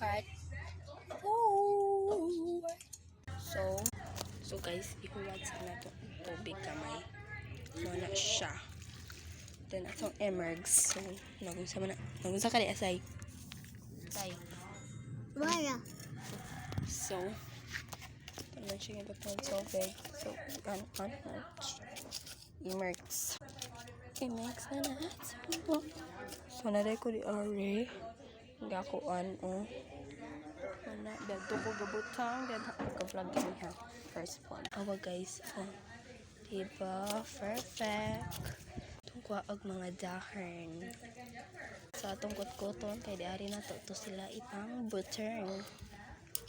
cut. Ooh. So guys, ihuwad sa na to tubig kamay. Wala siya. Then atong emergs. So nagunsa ka di asay. Tay. Wala. So ito siya yung batong tubig. So emergs. Emergs na natin. So naday ko di are. Gakuan o. Wala. Dito ko gabutang. Then ka-vlog kami ha. First one. Awa guys. Oh. Diba? Perfect. Itong kwaag mga dahon. Sa atong kot-koton. Kaya di ari na to sila ipang butern.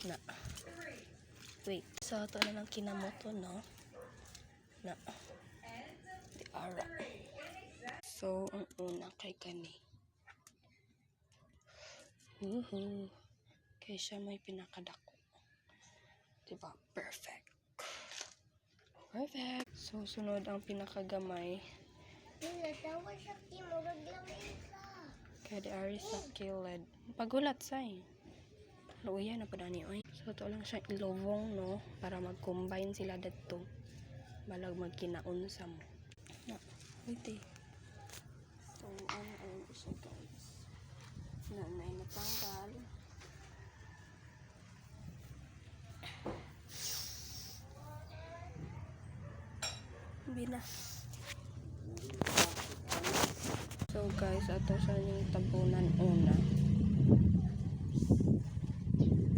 Na. Wait. So ito na lang kinamoto no. Na. Di ara. So ang una kay kani. Kaya siya may pinakadako. Diba? Perfect. Perfect. So, sunod ang pinakagamay. Natawa siya kimurag lang isa. Kaya di ari sa kilid. Pagulat say. Luya na pa dani oy. So, ito lang siya ilowong no. Para mag-combine sila dito. Balag magkinaunsa mo. Na. Wait eh. So, ano siya guys. Nanay natanggal. Bina. So guys, ato sa yung tabunan una.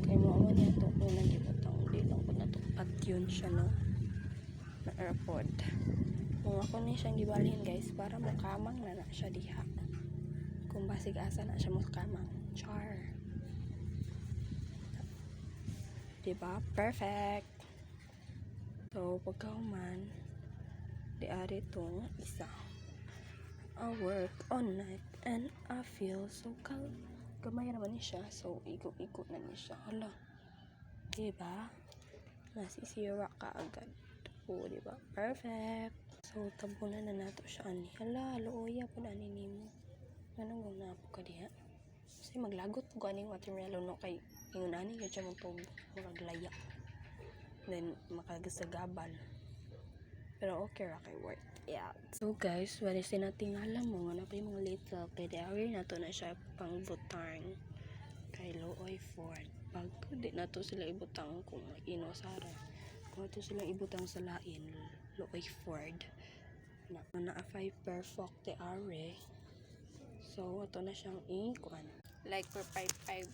Kaya mo ako niya ito unang gibutang. Hindi lang po natupad yun siya no. Na airpod. Kung ako niya siyang gibalhin guys, para makamang na siya diha. Kung basig asa na siya makamang. Char. Diba? Perfect. So, pagkauman, di ari itong isa. I work all night and I feel so gamay naman ni siya. So, igo-igo na ni siya. Hala. Diba? Nasisira ka agad. O, diba? Perfect. So, tabunan na nato siya ani. Hala, luoya po na ni mo. Anong gawin na po ka diha? Kasi maglagot po ganing watermelon no kay ingon ani kaya siya maglayak. Then, makagasagabal. Pero okay ra kay worth. Yeah. So guys, wala sinatingala mo nga na pa yung mga little. Kaya di na to na siya pang butang. Kay Looy Ford. Pag di na to sila ibutang kung inosara. Kung ito sila ibutang sa lain, Looy Ford. Na 5 perfect de are. So, ito na siyang ikuan. Like for 5-5.